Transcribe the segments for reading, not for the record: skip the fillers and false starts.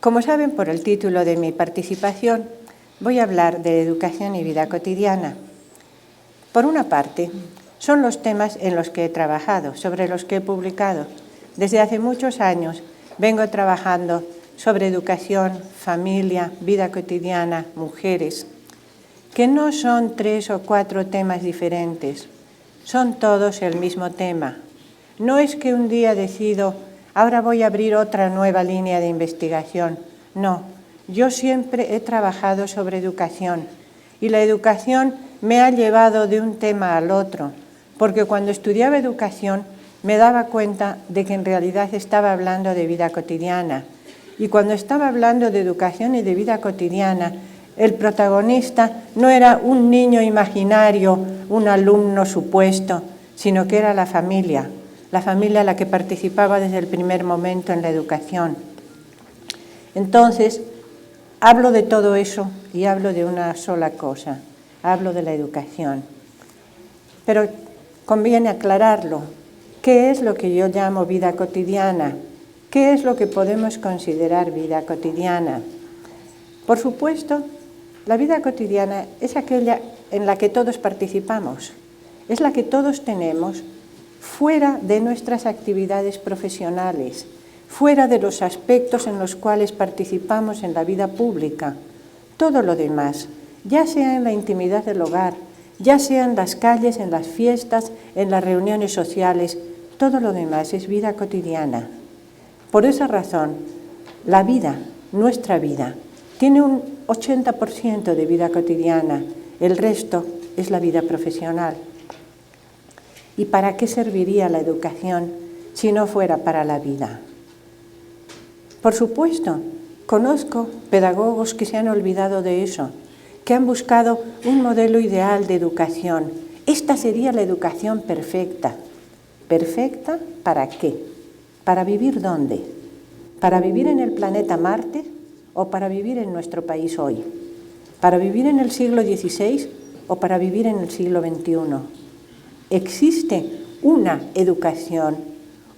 Como saben por el título de mi participación, voy a hablar de educación y vida cotidiana. Por una parte, son los temas en los que he trabajado, sobre los que he publicado. Desde hace muchos años vengo trabajando sobre educación, familia, vida cotidiana, mujeres, que no son 3 o 4 temas diferentes, son todos el mismo tema. No es que un día decido, ahora voy a abrir otra nueva línea de investigación. No, yo siempre he trabajado sobre educación y la educación me ha llevado de un tema al otro, porque cuando estudiaba educación me daba cuenta de que en realidad estaba hablando de vida cotidiana. Y cuando estaba hablando de educación y de vida cotidiana, el protagonista no era un niño imaginario, un alumno supuesto, sino que era la familia la que participaba desde el primer momento en la educación. Entonces, hablo de todo eso y hablo de una sola cosa, hablo de la educación. Pero conviene aclararlo. ¿Qué es lo que yo llamo vida cotidiana? ¿Qué es lo que podemos considerar vida cotidiana? Por supuesto, la vida cotidiana es aquella en la que todos participamos, es la que todos tenemos fuera de nuestras actividades profesionales, fuera de los aspectos en los cuales participamos en la vida pública. Todo lo demás, ya sea en la intimidad del hogar, ya sea en las calles, en las fiestas, en las reuniones sociales, todo lo demás es vida cotidiana. Por esa razón, la vida, nuestra vida, tiene un 80% de vida cotidiana, el resto es la vida profesional. ¿Y para qué serviría la educación si no fuera para la vida? Por supuesto, conozco pedagogos que se han olvidado de eso, que han buscado un modelo ideal de educación. Esta sería la educación perfecta. ¿Perfecta para qué? ¿Para vivir dónde? ¿Para vivir en el planeta Marte o para vivir en nuestro país hoy? ¿Para vivir en el siglo XVI o para vivir en el siglo XXI? ¿Existe una educación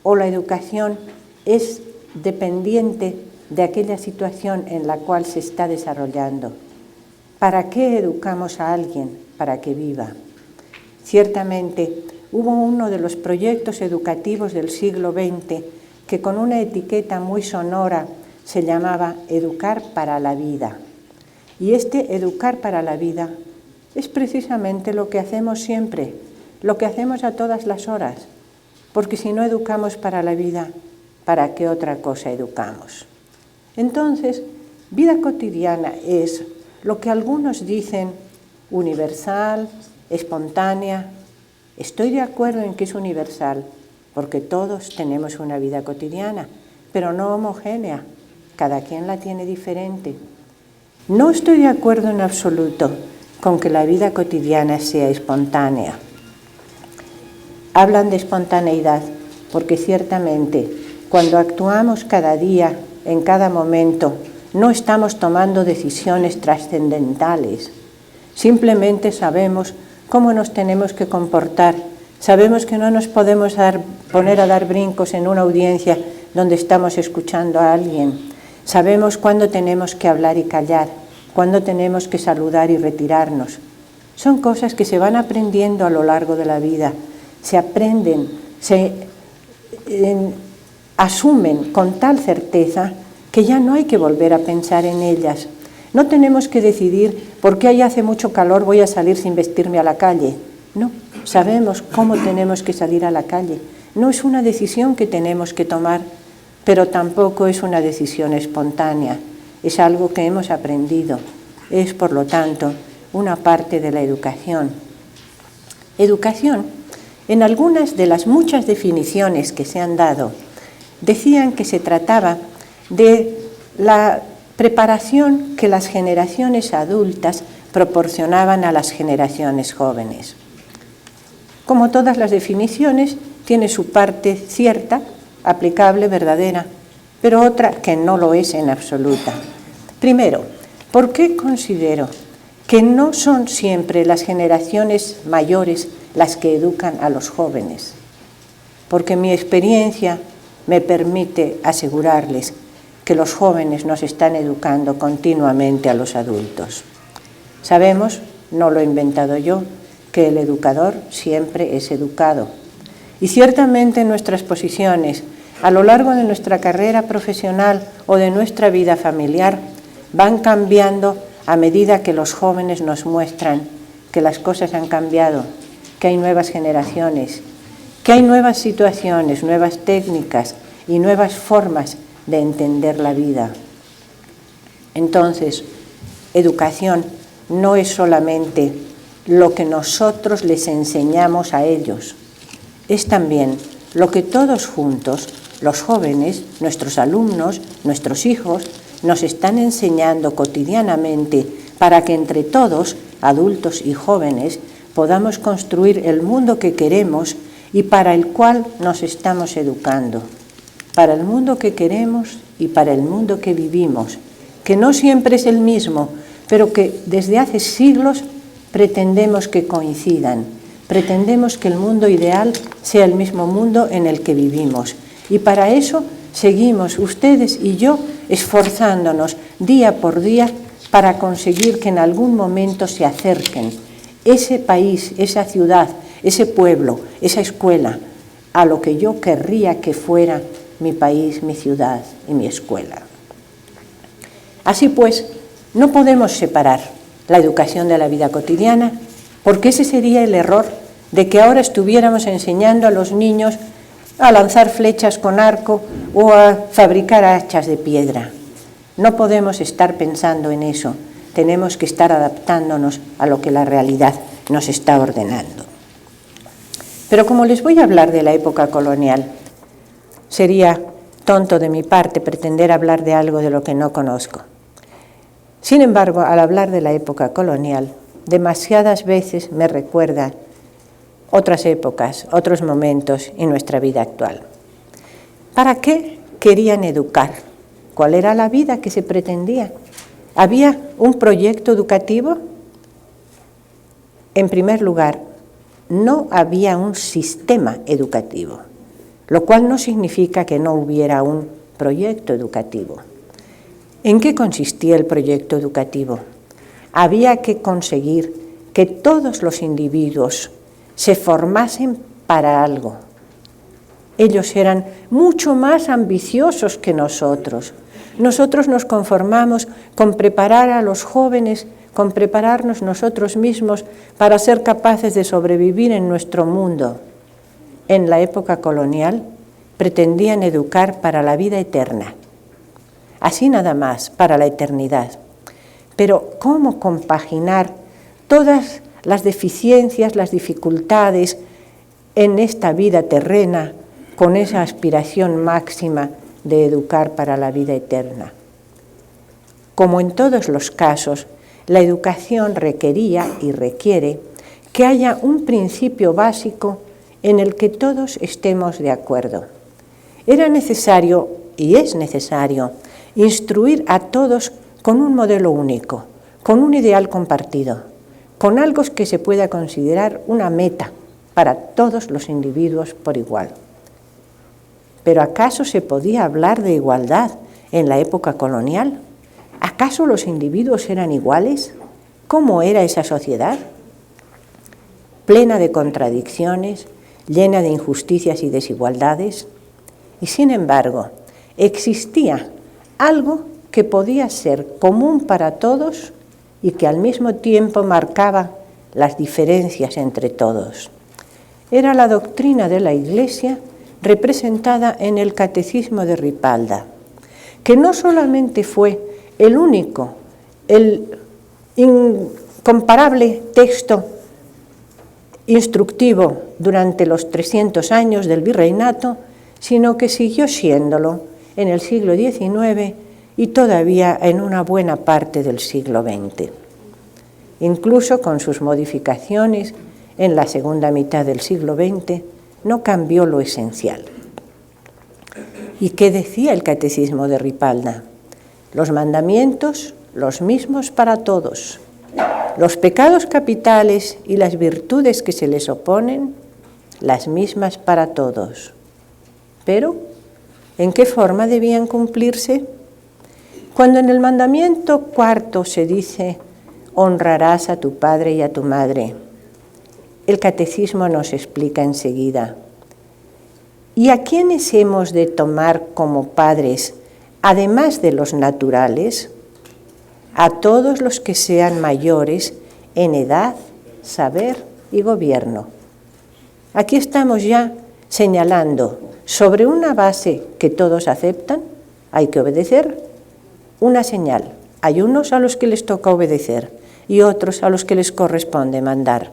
o la educación es dependiente de aquella situación en la cual se está desarrollando? ¿Para qué educamos a alguien? Para que viva. Ciertamente, hubo uno de los proyectos educativos del siglo XX que con una etiqueta muy sonora se llamaba Educar para la Vida. Y este Educar para la Vida es precisamente lo que hacemos siempre, lo que hacemos a todas las horas, porque si no educamos para la vida, ¿para qué otra cosa educamos? Entonces, vida cotidiana es lo que algunos dicen universal, espontánea. Estoy de acuerdo en que es universal, porque todos tenemos una vida cotidiana, pero no homogénea, cada quien la tiene diferente. No estoy de acuerdo en absoluto con que la vida cotidiana sea espontánea. Hablan de espontaneidad porque ciertamente cuando actuamos cada día, en cada momento, no estamos tomando decisiones trascendentales. Simplemente sabemos cómo nos tenemos que comportar. Sabemos que no nos podemos poner a dar brincos en una audiencia donde estamos escuchando a alguien. Sabemos cuándo tenemos que hablar y callar, cuándo tenemos que saludar y retirarnos. Son cosas que se van aprendiendo a lo largo de la vida. Se aprenden, se asumen con tal certeza que ya no hay que volver a pensar en ellas. No tenemos que decidir, porque ahí hace mucho calor, voy a salir sin vestirme a la calle. No, sabemos cómo tenemos que salir a la calle. No es una decisión que tenemos que tomar, pero tampoco es una decisión espontánea. Es algo que hemos aprendido. Es, por lo tanto, una parte de la educación. Educación, en algunas de las muchas definiciones que se han dado, decían que se trataba de la preparación que las generaciones adultas proporcionaban a las generaciones jóvenes. Como todas las definiciones, tiene su parte cierta, aplicable, verdadera, pero otra que no lo es en absoluta. Primero, ¿por qué considero que no son siempre las generaciones mayores las que educan a los jóvenes? Porque mi experiencia me permite asegurarles que los jóvenes nos están educando continuamente a los adultos. Sabemos, no lo he inventado yo, que el educador siempre es educado. Y ciertamente nuestras posiciones a lo largo de nuestra carrera profesional o de nuestra vida familiar van cambiando a medida que los jóvenes nos muestran que las cosas han cambiado, que hay nuevas generaciones, que hay nuevas situaciones, nuevas técnicas y nuevas formas de entender la vida. Entonces, educación no es solamente lo que nosotros les enseñamos a ellos, es también lo que todos juntos, los jóvenes, nuestros alumnos, nuestros hijos, nos están enseñando cotidianamente para que entre todos, adultos y jóvenes, podamos construir el mundo que queremos y para el cual nos estamos educando. Para el mundo que queremos y para el mundo que vivimos, que no siempre es el mismo, pero que desde hace siglos pretendemos que coincidan. Pretendemos que el mundo ideal sea el mismo mundo en el que vivimos. Y para eso seguimos, ustedes y yo, esforzándonos día por día para conseguir que en algún momento se acerquen ese país, esa ciudad, ese pueblo, esa escuela, a lo que yo querría que fuera mi país, mi ciudad y mi escuela. Así pues, no podemos separar la educación de la vida cotidiana, porque ese sería el error de que ahora estuviéramos enseñando a los niños a lanzar flechas con arco o a fabricar hachas de piedra. No podemos estar pensando en eso, tenemos que estar adaptándonos a lo que la realidad nos está ordenando. Pero como les voy a hablar de la época colonial, sería tonto de mi parte pretender hablar de algo de lo que no conozco. Sin embargo, al hablar de la época colonial, demasiadas veces me recuerda otras épocas, otros momentos en nuestra vida actual. ¿Para qué querían educar? ¿Cuál era la vida que se pretendía? ¿Había un proyecto educativo? En primer lugar, no había un sistema educativo, lo cual no significa que no hubiera un proyecto educativo. ¿En qué consistía el proyecto educativo? Había que conseguir que todos los individuos se formasen para algo. Ellos eran mucho más ambiciosos que nosotros. Nosotros nos conformamos con preparar a los jóvenes, con prepararnos nosotros mismos para ser capaces de sobrevivir en nuestro mundo. En la época colonial pretendían educar para la vida eterna. Así nada más, para la eternidad. Pero ¿cómo compaginar todas las deficiencias, las dificultades en esta vida terrena con esa aspiración máxima de educar para la vida eterna? Como en todos los casos, la educación requería y requiere que haya un principio básico en el que todos estemos de acuerdo. Era necesario, y es necesario, instruir a todos con un modelo único, con un ideal compartido, con algo que se pueda considerar una meta para todos los individuos por igual. ¿Pero acaso se podía hablar de igualdad en la época colonial? ¿Acaso los individuos eran iguales? ¿Cómo era esa sociedad? Plena de contradicciones, llena de injusticias y desigualdades. Y sin embargo, existía algo que podía ser común para todos y que al mismo tiempo marcaba las diferencias entre todos. era la doctrina de la Iglesia representada en el Catecismo de Ripalda, que no solamente fue el único, el incomparable texto instructivo durante los 300 años del virreinato, sino que siguió siéndolo en el siglo XIX y todavía en una buena parte del siglo XX. Incluso con sus modificaciones en la segunda mitad del siglo XX, no cambió lo esencial. ¿Y qué decía el Catecismo de Ripalda? Los mandamientos, los mismos para todos. Los pecados capitales y las virtudes que se les oponen, las mismas para todos. Pero, ¿en qué forma debían cumplirse? Cuando en el mandamiento cuarto se dice, honrarás a tu padre y a tu madre, el Catecismo nos explica enseguida, ¿y a quiénes hemos de tomar como padres, además de los naturales? A todos los que sean mayores en edad, saber y gobierno. Aquí estamos ya señalando sobre una base que todos aceptan, hay que obedecer, una señal. Hay unos a los que les toca obedecer y otros a los que les corresponde mandar.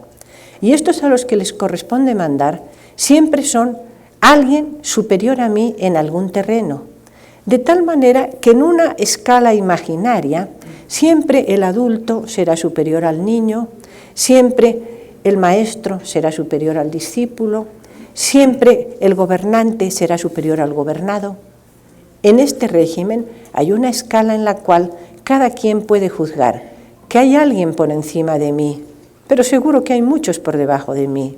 Y estos a los que les corresponde mandar siempre son alguien superior a mí en algún terreno, de tal manera que en una escala imaginaria siempre el adulto será superior al niño, siempre el maestro será superior al discípulo, siempre el gobernante será superior al gobernado. En este régimen hay una escala en la cual cada quien puede juzgar que hay alguien por encima de mí, pero seguro que hay muchos por debajo de mí.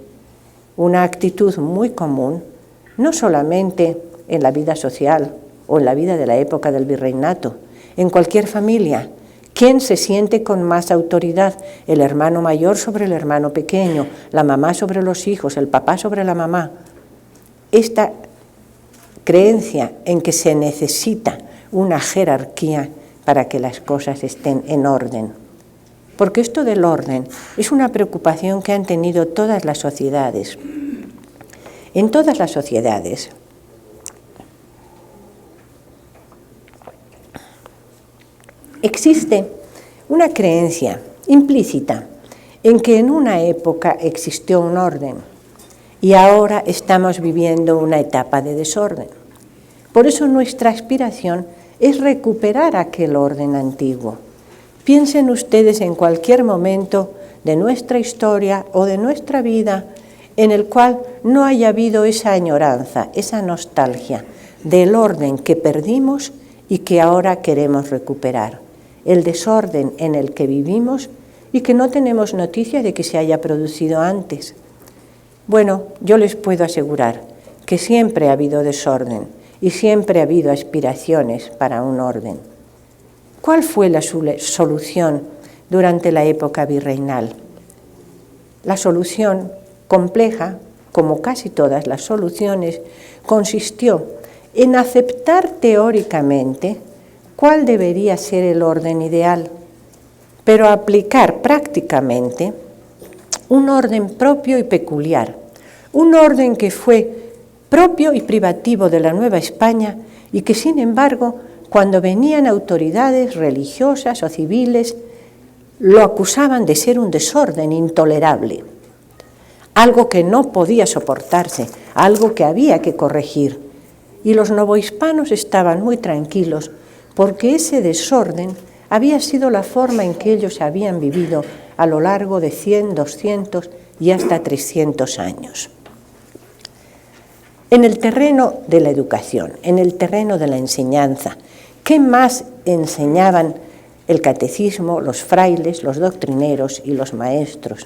Una actitud muy común, no solamente en la vida social o en la vida de la época del virreinato, en cualquier familia. ¿Quién se siente con más autoridad? El hermano mayor sobre el hermano pequeño, la mamá sobre los hijos, el papá sobre la mamá. Esta creencia en que se necesita una jerarquía para que las cosas estén en orden. Porque esto del orden es una preocupación que han tenido todas las sociedades. En todas las sociedades existe una creencia implícita en que en una época existió un orden y ahora estamos viviendo una etapa de desorden. Por eso nuestra aspiración es recuperar aquel orden antiguo. Piensen ustedes en cualquier momento de nuestra historia o de nuestra vida en el cual no haya habido esa añoranza, esa nostalgia del orden que perdimos y que ahora queremos recuperar. El desorden en el que vivimos y que no tenemos noticia de que se haya producido antes. Bueno, yo les puedo asegurar que siempre ha habido desorden y siempre ha habido aspiraciones para un orden. ¿Cuál fue la solución durante la época virreinal? La solución compleja, como casi todas las soluciones, consistió en aceptar teóricamente cuál debería ser el orden ideal, pero aplicar prácticamente un orden propio y peculiar, un orden que fue propio y privativo de la Nueva España y que, sin embargo, cuando venían autoridades religiosas o civiles, lo acusaban de ser un desorden intolerable, algo que no podía soportarse, algo que había que corregir. Y los novohispanos estaban muy tranquilos porque ese desorden había sido la forma en que ellos habían vivido a lo largo de 100, 200 y hasta 300 años. En el terreno de la educación, en el terreno de la enseñanza, ¿qué más enseñaban el catecismo, los frailes, los doctrineros y los maestros?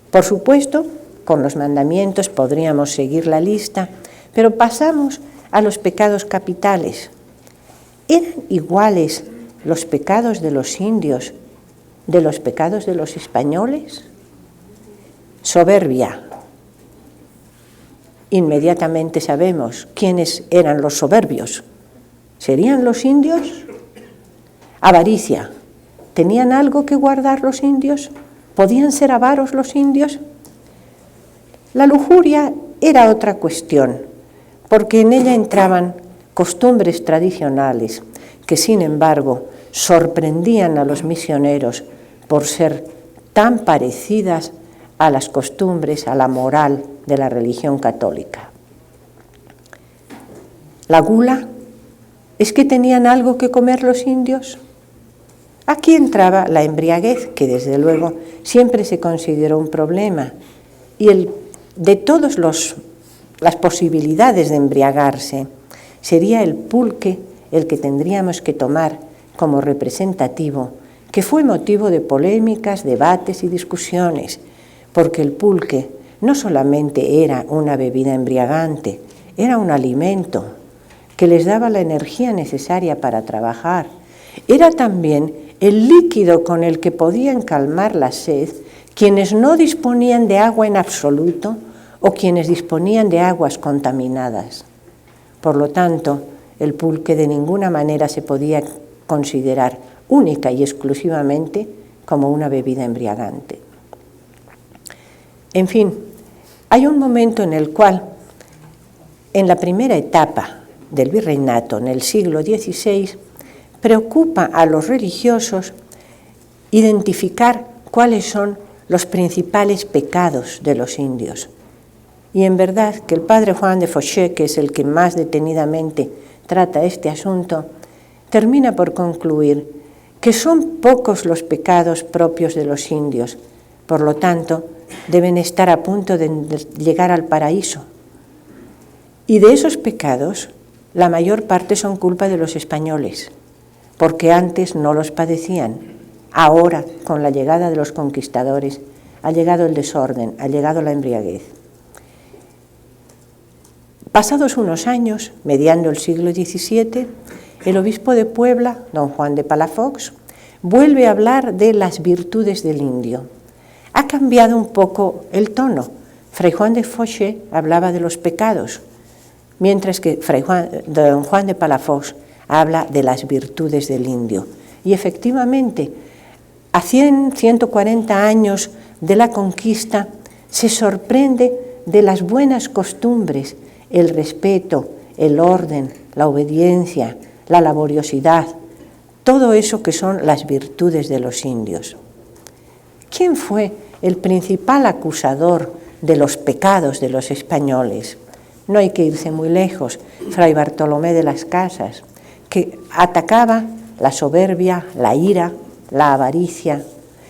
Por supuesto, con los mandamientos podríamos seguir la lista, pero pasamos a los pecados capitales. ¿Eran iguales los pecados de los indios de los pecados de los españoles? Soberbia. Inmediatamente sabemos quiénes eran los soberbios. ¿Serían los indios? Avaricia. ¿Tenían algo que guardar los indios? ¿Podían ser avaros los indios? La lujuria era otra cuestión, porque en ella entraban costumbres tradicionales que, sin embargo, sorprendían a los misioneros por ser tan parecidas a las costumbres, a la moral de la religión católica. La gula, ¿es que tenían algo que comer los indios? Aquí entraba la embriaguez, que desde luego siempre se consideró un problema, y de todas las posibilidades de embriagarse, sería el pulque el que tendríamos que tomar como representativo, que fue motivo de polémicas, debates y discusiones, porque el pulque no solamente era una bebida embriagante, era un alimento que les daba la energía necesaria para trabajar. Era también el líquido con el que podían calmar la sed quienes no disponían de agua en absoluto o quienes disponían de aguas contaminadas. Por lo tanto, el pulque de ninguna manera se podía considerar única y exclusivamente como una bebida embriagante. En fin, hay un momento en el cual, en la primera etapa del virreinato, en el siglo XVI, preocupa a los religiosos identificar cuáles son los principales pecados de los indios. Y en verdad que el padre Juan de Fauché, que es el que más detenidamente trata este asunto, termina por concluir que son pocos los pecados propios de los indios, por lo tanto, deben estar a punto de llegar al paraíso. Y de esos pecados, la mayor parte son culpa de los españoles, porque antes no los padecían. Ahora, con la llegada de los conquistadores, ha llegado el desorden, ha llegado la embriaguez. Pasados unos años, mediando el siglo XVII, el obispo de Puebla, don Juan de Palafox, vuelve a hablar de las virtudes del indio. Ha cambiado un poco el tono. Fray Juan de Fauché hablaba de los pecados, mientras que don Juan de Palafox habla de las virtudes del indio. Y efectivamente, a 140 años de la conquista, se sorprende de las buenas costumbres, el respeto, el orden, la obediencia, la laboriosidad, todo eso que son las virtudes de los indios. ¿Quién fue el principal acusador de los pecados de los españoles? No hay que irse muy lejos, Fray Bartolomé de las Casas, que atacaba la soberbia, la ira, la avaricia,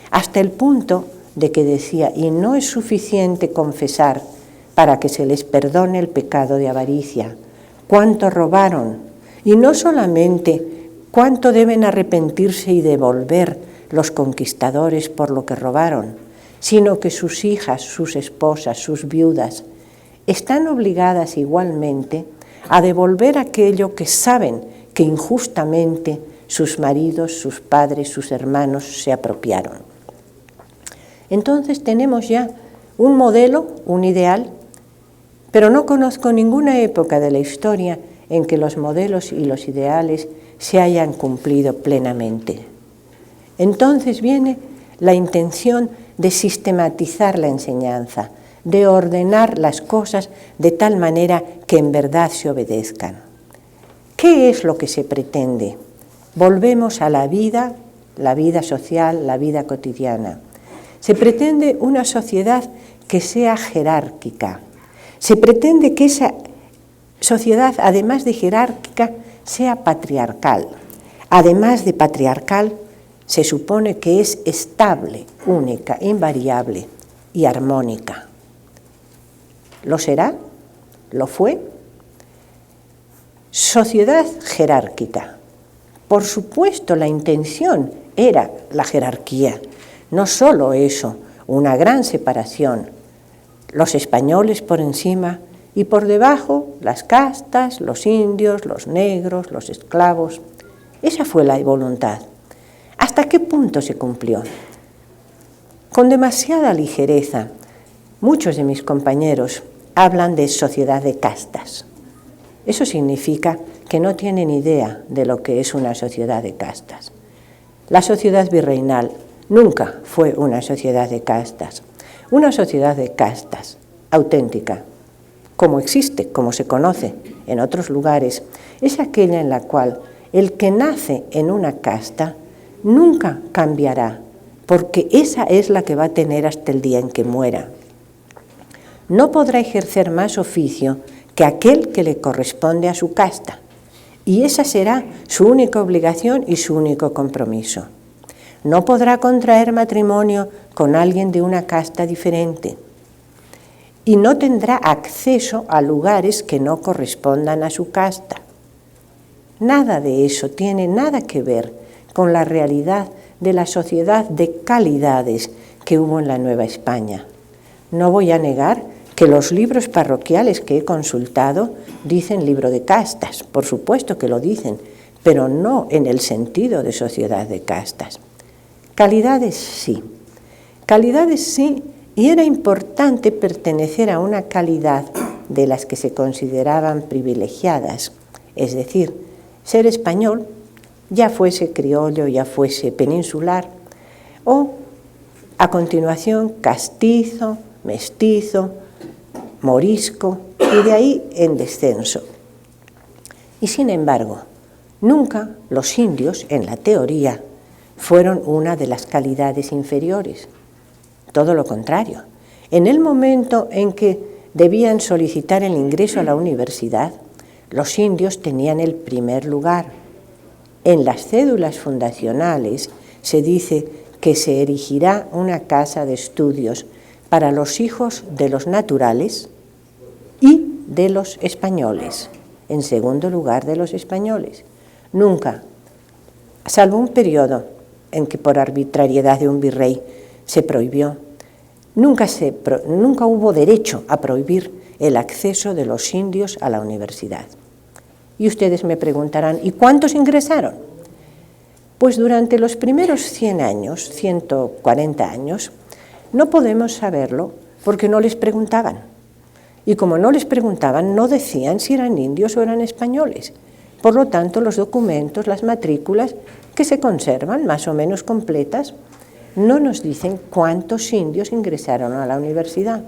hasta el punto de que decía, y no es suficiente confesar para que se les perdone el pecado de avaricia. ¿Cuánto robaron? Y no solamente cuánto deben arrepentirse y devolver los conquistadores por lo que robaron, sino que sus hijas, sus esposas, sus viudas, están obligadas igualmente a devolver aquello que saben que injustamente sus maridos, sus padres, sus hermanos se apropiaron. Entonces tenemos ya un modelo, un ideal, pero no conozco ninguna época de la historia en que los modelos y los ideales se hayan cumplido plenamente. Entonces viene la intención de sistematizar la enseñanza, de ordenar las cosas de tal manera que en verdad se obedezcan. ¿Qué es lo que se pretende? Volvemos a la vida social, la vida cotidiana. Se pretende una sociedad que sea jerárquica. Se pretende que esa sociedad, además de jerárquica, sea patriarcal. Además de patriarcal, se supone que es estable, única, invariable y armónica. ¿Lo será? ¿Lo fue? Sociedad jerárquica. Por supuesto, la intención era la jerarquía. No solo eso, una gran separación. Los españoles por encima y por debajo las castas, los indios, los negros, los esclavos. Esa fue la voluntad. ¿Hasta qué punto se cumplió? Con demasiada ligereza, muchos de mis compañeros hablan de sociedad de castas. Eso significa que no tienen idea de lo que es una sociedad de castas. La sociedad virreinal nunca fue una sociedad de castas. Una sociedad de castas auténtica, como existe, como se conoce en otros lugares, es aquella en la cual el que nace en una casta nunca cambiará, porque esa es la que va a tener hasta el día en que muera. No podrá ejercer más oficio que aquel que le corresponde a su casta, y esa será su única obligación y su único compromiso. No podrá contraer matrimonio con alguien de una casta diferente, y no tendrá acceso a lugares que no correspondan a su casta. Nada de eso tiene nada que ver con la realidad de la sociedad de calidades que hubo en la Nueva España. No voy a negar que los libros parroquiales que he consultado dicen libro de castas, por supuesto que lo dicen, pero no en el sentido de sociedad de castas. Calidades sí, y era importante pertenecer a una calidad de las que se consideraban privilegiadas, es decir, ser español, ya fuese criollo, ya fuese peninsular, o a continuación castizo, mestizo, morisco, y de ahí en descenso. Y sin embargo, nunca los indios, en la teoría, fueron una de las calidades inferiores. Todo lo contrario. En el momento en que debían solicitar el ingreso a la universidad, los indios tenían el primer lugar. En las cédulas fundacionales se dice que se erigirá una casa de estudios para los hijos de los naturales y de los españoles, en segundo lugar de los españoles. Nunca, salvo un periodo en que por arbitrariedad de un virrey se prohibió, nunca hubo derecho a prohibir el acceso de los indios a la universidad. Y ustedes me preguntarán, ¿y cuántos ingresaron? Pues durante los primeros 100 años, 140 años, no podemos saberlo porque no les preguntaban. Y como no les preguntaban, no decían si eran indios o eran españoles. Por lo tanto, los documentos, las matrículas, que se conservan más o menos completas, no nos dicen cuántos indios ingresaron a la universidad.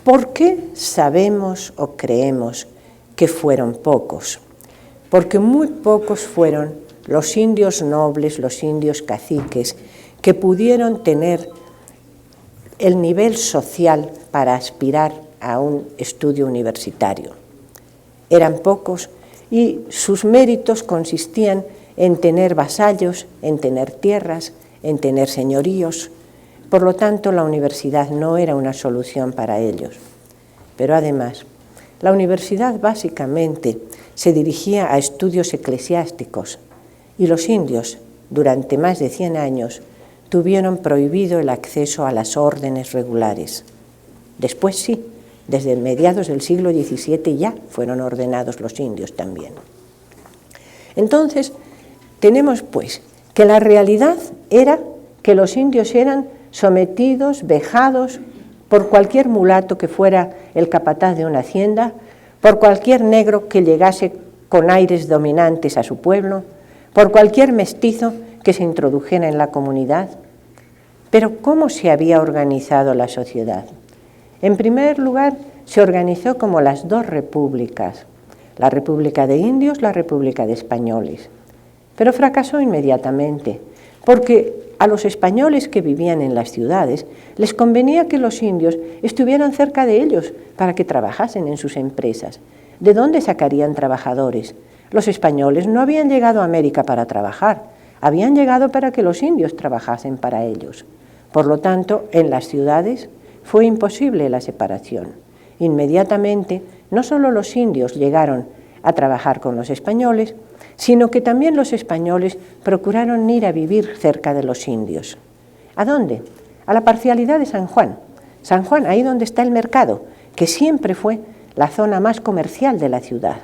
¿Por qué sabemos o creemos que fueron pocos? Porque muy pocos fueron los indios nobles, los indios caciques, que pudieron tener el nivel social para aspirar a un estudio universitario. Eran pocos y sus méritos consistían en tener vasallos, en tener tierras, en tener señoríos. Por lo tanto, la universidad no era una solución para ellos. Pero además, la universidad básicamente se dirigía a estudios eclesiásticos y los indios, durante más de 100 años, tuvieron prohibido el acceso a las órdenes regulares. Después sí, desde mediados del siglo XVII ya fueron ordenados los indios también. Entonces, tenemos pues que la realidad era que los indios eran sometidos, vejados por cualquier mulato que fuera el capataz de una hacienda, por cualquier negro que llegase con aires dominantes a su pueblo, por cualquier mestizo que se introdujera en la comunidad. Pero ¿cómo se había organizado la sociedad? En primer lugar, se organizó como las dos repúblicas, la República de Indios, la República de Españoles. Pero fracasó inmediatamente, porque a los españoles que vivían en las ciudades les convenía que los indios estuvieran cerca de ellos para que trabajasen en sus empresas. ¿De dónde sacarían trabajadores? Los españoles no habían llegado a América para trabajar, habían llegado para que los indios trabajasen para ellos. Por lo tanto, en las ciudades fue imposible la separación. Inmediatamente, no solo los indios llegaron a trabajar con los españoles, sino que también los españoles procuraron ir a vivir cerca de los indios. ¿A dónde? A la parcialidad de San Juan. San Juan, ahí donde está el mercado, que siempre fue la zona más comercial de la ciudad.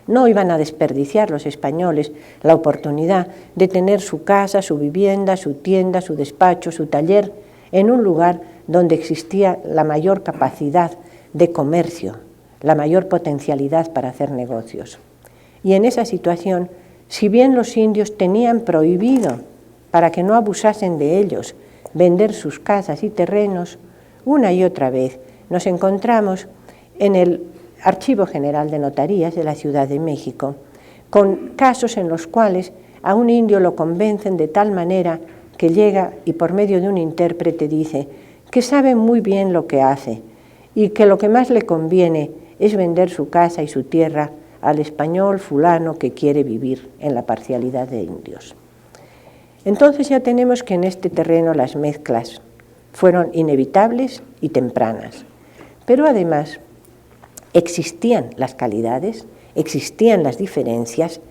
No iban a desperdiciar los españoles la oportunidad de tener su casa, su vivienda, su tienda, su despacho, su taller, en un lugar donde existía la mayor capacidad de comercio, la mayor potencialidad para hacer negocios. Y en esa situación, si bien los indios tenían prohibido, para que no abusasen de ellos, vender sus casas y terrenos, una y otra vez nos encontramos en el Archivo General de Notarías de la Ciudad de México, con casos en los cuales a un indio lo convencen de tal manera que llega y por medio de un intérprete dice que sabe muy bien lo que hace y que lo que más le conviene es vender su casa y su tierra al español fulano que quiere vivir en la parcialidad de indios. Entonces ya tenemos que en este terreno las mezclas fueron inevitables y tempranas, pero además existían las calidades, existían las diferencias,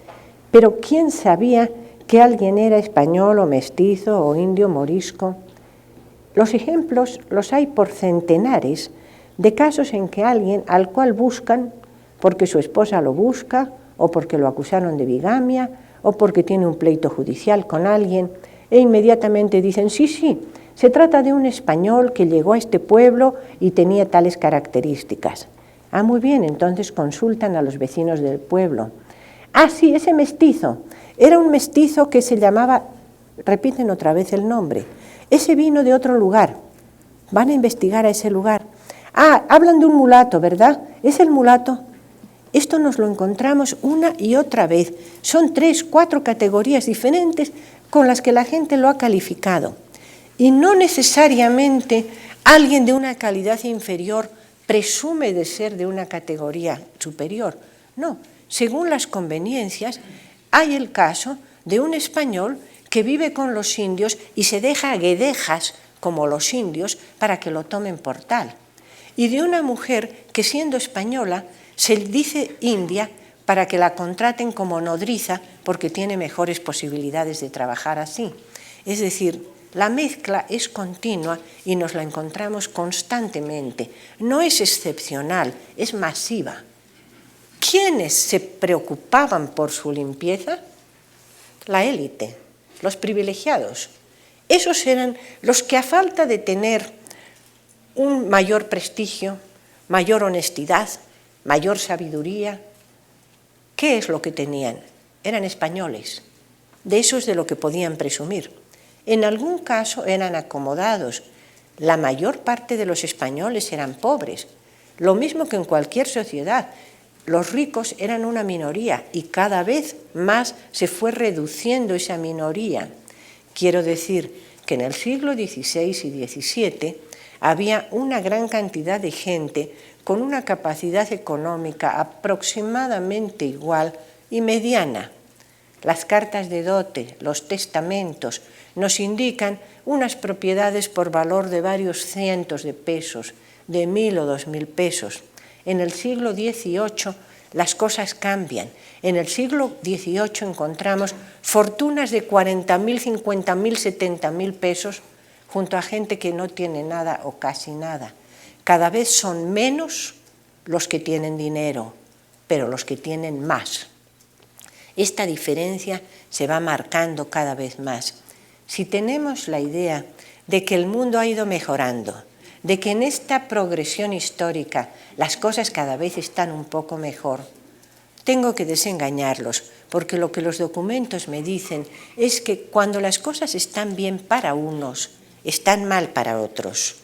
pero ¿quién sabía que alguien era español o mestizo o indio morisco? Los ejemplos los hay por centenares de casos en que alguien al cual buscan porque su esposa lo busca o porque lo acusaron de bigamia o porque tiene un pleito judicial con alguien e inmediatamente dicen sí, se trata de un español que llegó a este pueblo y tenía tales características. Ah, muy bien, entonces consultan a los vecinos del pueblo. Ah, sí, ese mestizo, era un mestizo que se llamaba, repiten otra vez el nombre, ese vino de otro lugar, van a investigar a ese lugar. Ah, hablan de un mulato, ¿verdad? ¿Es el mulato? Esto nos lo encontramos una y otra vez. Son 3, 4 categorías diferentes con las que la gente lo ha calificado. Y no necesariamente alguien de una calidad inferior presume de ser de una categoría superior. No, según las conveniencias, hay el caso de un español que vive con los indios y se deja guedejas como los indios para que lo tomen por tal. Y de una mujer que siendo española se dice india para que la contraten como nodriza porque tiene mejores posibilidades de trabajar así. Es decir, la mezcla es continua y nos la encontramos constantemente. No es excepcional, es masiva. ¿Quiénes se preocupaban por su limpieza? La élite, los privilegiados. Esos eran los que a falta de tener un mayor prestigio, mayor honestidad, mayor sabiduría, ¿qué es lo que tenían? Eran españoles. De eso es de lo que podían presumir. En algún caso eran acomodados. La mayor parte de los españoles eran pobres. Lo mismo que en cualquier sociedad. Los ricos eran una minoría y cada vez más se fue reduciendo esa minoría. Quiero decir que en el siglo XVI y XVII había una gran cantidad de gente con una capacidad económica aproximadamente igual y mediana. Las cartas de dote, los testamentos, nos indican unas propiedades por valor de varios cientos de pesos, de 1.000 o 2.000 pesos. En el siglo XVIII las cosas cambian. En el siglo XVIII encontramos fortunas de 40.000, 50.000, 70.000 pesos junto a gente que no tiene nada o casi nada. Cada vez son menos los que tienen dinero, pero los que tienen más. Esta diferencia se va marcando cada vez más. Si tenemos la idea de que el mundo ha ido mejorando, de que en esta progresión histórica las cosas cada vez están un poco mejor, tengo que desengañarlos, porque lo que los documentos me dicen es que cuando las cosas están bien para unos, están mal para otros.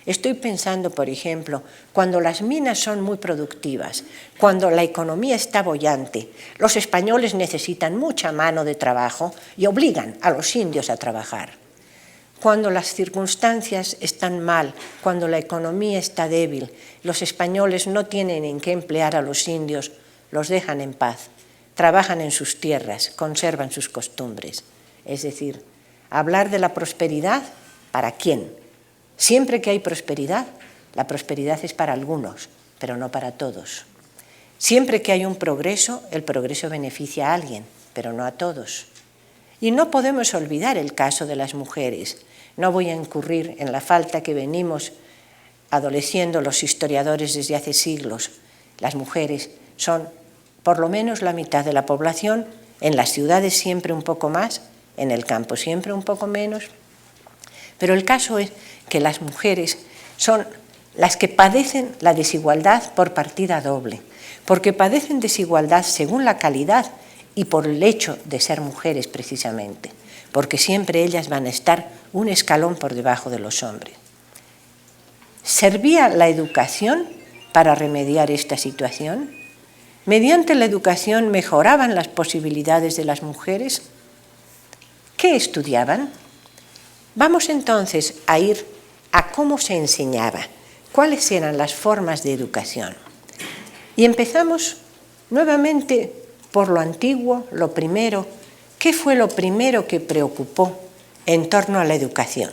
Estoy pensando, por ejemplo, cuando las minas son muy productivas, cuando la economía está boyante, los españoles necesitan mucha mano de trabajo y obligan a los indios a trabajar. Cuando las circunstancias están mal, cuando la economía está débil, los españoles no tienen en qué emplear a los indios, los dejan en paz, trabajan en sus tierras, conservan sus costumbres. Es decir, hablar de la prosperidad, ¿para quién? Siempre que hay prosperidad, la prosperidad es para algunos, pero no para todos. Siempre que hay un progreso, el progreso beneficia a alguien, pero no a todos. Y no podemos olvidar el caso de las mujeres. No voy a incurrir en la falta que venimos adoleciendo los historiadores desde hace siglos. Las mujeres son por lo menos la mitad de la población, en las ciudades siempre un poco más, en el campo siempre un poco menos. Pero el caso es que las mujeres son las que padecen la desigualdad por partida doble, porque padecen desigualdad según la calidad y por el hecho de ser mujeres precisamente, porque siempre ellas van a estar un escalón por debajo de los hombres. ¿Servía la educación para remediar esta situación? ¿Mediante la educación mejoraban las posibilidades de las mujeres? ¿Qué estudiaban? Vamos entonces a ir a cómo se enseñaba, cuáles eran las formas de educación. Y empezamos nuevamente por lo antiguo, lo primero. ¿Qué fue lo primero que preocupó en torno a la educación?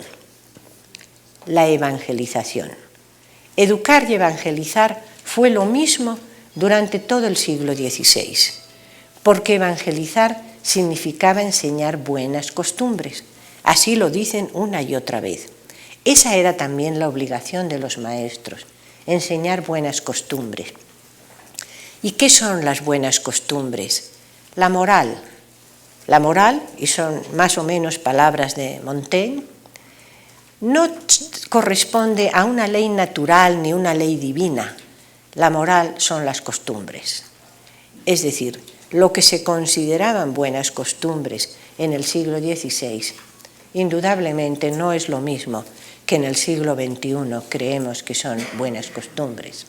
La evangelización. Educar y evangelizar fue lo mismo durante todo el siglo XVI, porque evangelizar significaba enseñar buenas costumbres. Así lo dicen una y otra vez. Esa era también la obligación de los maestros, enseñar buenas costumbres. ¿Y qué son las buenas costumbres? La moral. La moral, y son más o menos palabras de Montaigne, no corresponde a una ley natural ni una ley divina. La moral son las costumbres. Es decir, lo que se consideraban buenas costumbres en el siglo XVI, indudablemente no es lo mismo que en el siglo XXI creemos que son buenas costumbres.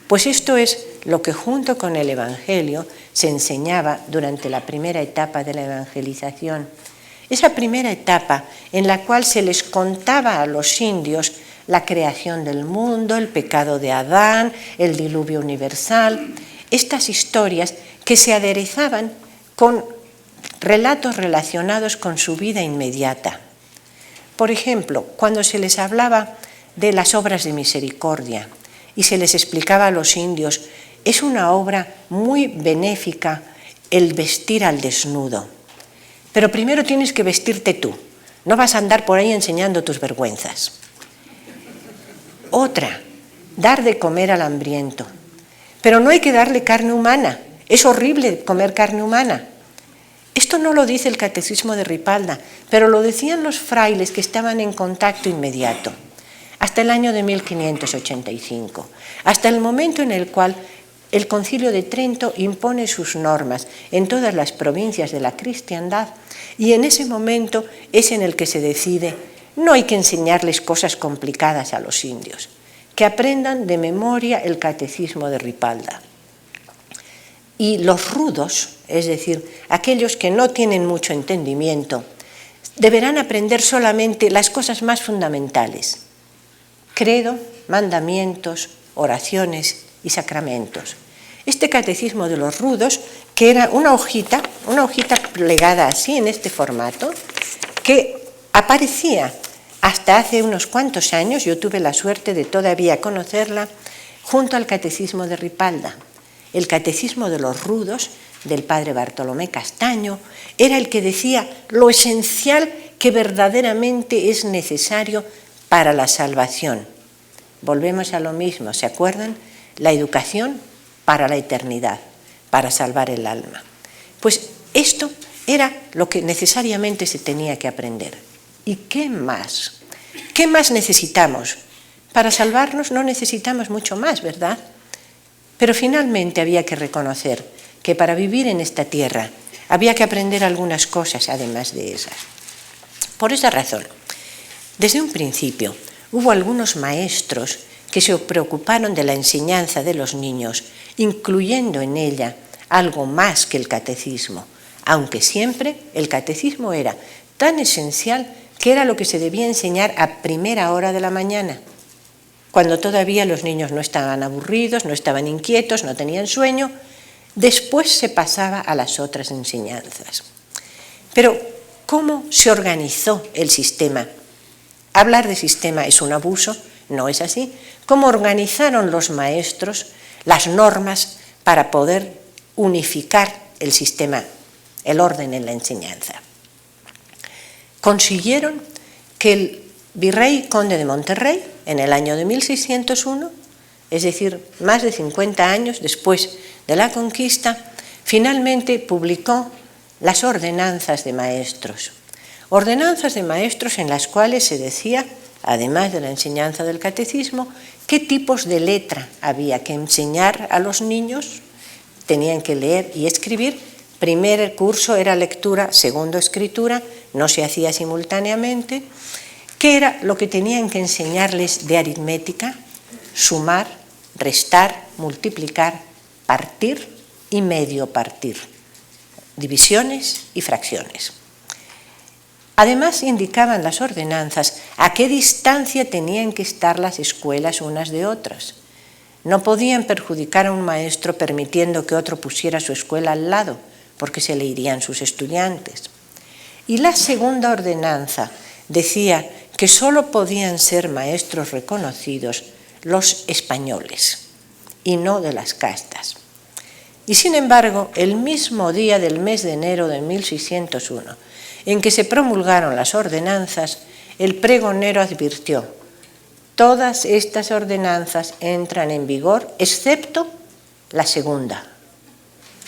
Pues esto es lo que junto con el Evangelio se enseñaba durante la primera etapa de la evangelización. Esa primera etapa en la cual se les contaba a los indios la creación del mundo, el pecado de Adán, el diluvio universal, estas historias que se aderezaban con relatos relacionados con su vida inmediata. Por ejemplo, cuando se les hablaba de las obras de misericordia y se les explicaba a los indios, es una obra muy benéfica el vestir al desnudo. Pero primero tienes que vestirte tú, no vas a andar por ahí enseñando tus vergüenzas. Otra, dar de comer al hambriento. Pero no hay que darle carne humana, es horrible comer carne humana. Esto no lo dice el Catecismo de Ripalda, pero lo decían los frailes que estaban en contacto inmediato, hasta el año de 1585, hasta el momento en el cual el Concilio de Trento impone sus normas en todas las provincias de la cristiandad, y en ese momento es en el que se decide, no hay que enseñarles cosas complicadas a los indios, que aprendan de memoria el Catecismo de Ripalda. Y los rudos, es decir, aquellos que no tienen mucho entendimiento, deberán aprender solamente las cosas más fundamentales: credo, mandamientos, oraciones y sacramentos. Este catecismo de los rudos, que era una hojita plegada así en este formato, que aparecía hasta hace unos cuantos años, yo tuve la suerte de todavía conocerla, junto al Catecismo de Ripalda. El Catecismo de los rudos, del padre Bartolomé Castaño, era el que decía lo esencial que verdaderamente es necesario para la salvación. Volvemos a lo mismo, ¿se acuerdan? La educación para la eternidad, para salvar el alma. Pues esto era lo que necesariamente se tenía que aprender. ¿Y qué más? ¿Qué más necesitamos? Para salvarnos no necesitamos mucho más, ¿verdad? Pero finalmente había que reconocer que para vivir en esta tierra había que aprender algunas cosas además de esas. Por esa razón, desde un principio hubo algunos maestros que se preocuparon de la enseñanza de los niños, incluyendo en ella algo más que el catecismo, aunque siempre el catecismo era tan esencial que era lo que se debía enseñar a primera hora de la mañana, cuando todavía los niños no estaban aburridos, no estaban inquietos, no tenían sueño. Después se pasaba a las otras enseñanzas. Pero, ¿cómo se organizó el sistema? Hablar de sistema es un abuso, no es así. ¿Cómo organizaron los maestros las normas para poder unificar el sistema, el orden en la enseñanza? Consiguieron que el virrey conde de Monterrey, en el año de 1601, es decir, más de 50 años después de la conquista, finalmente publicó las ordenanzas de maestros. Ordenanzas de maestros en las cuales se decía, además de la enseñanza del catecismo, qué tipos de letra había que enseñar a los niños. Tenían que leer y escribir. Primer curso era lectura, segundo escritura, no se hacía simultáneamente. ¿Qué era lo que tenían que enseñarles de aritmética? Sumar, restar, multiplicar, partir y medio partir, divisiones y fracciones. Además, indicaban las ordenanzas a qué distancia tenían que estar las escuelas unas de otras. No podían perjudicar a un maestro permitiendo que otro pusiera su escuela al lado, porque se le irían sus estudiantes. Y la segunda ordenanza decía que solo podían ser maestros reconocidos los españoles y no de las castas. Y sin embargo, el mismo día del mes de enero de 1601, en que se promulgaron las ordenanzas, el pregonero advirtió: todas estas ordenanzas entran en vigor, excepto la segunda.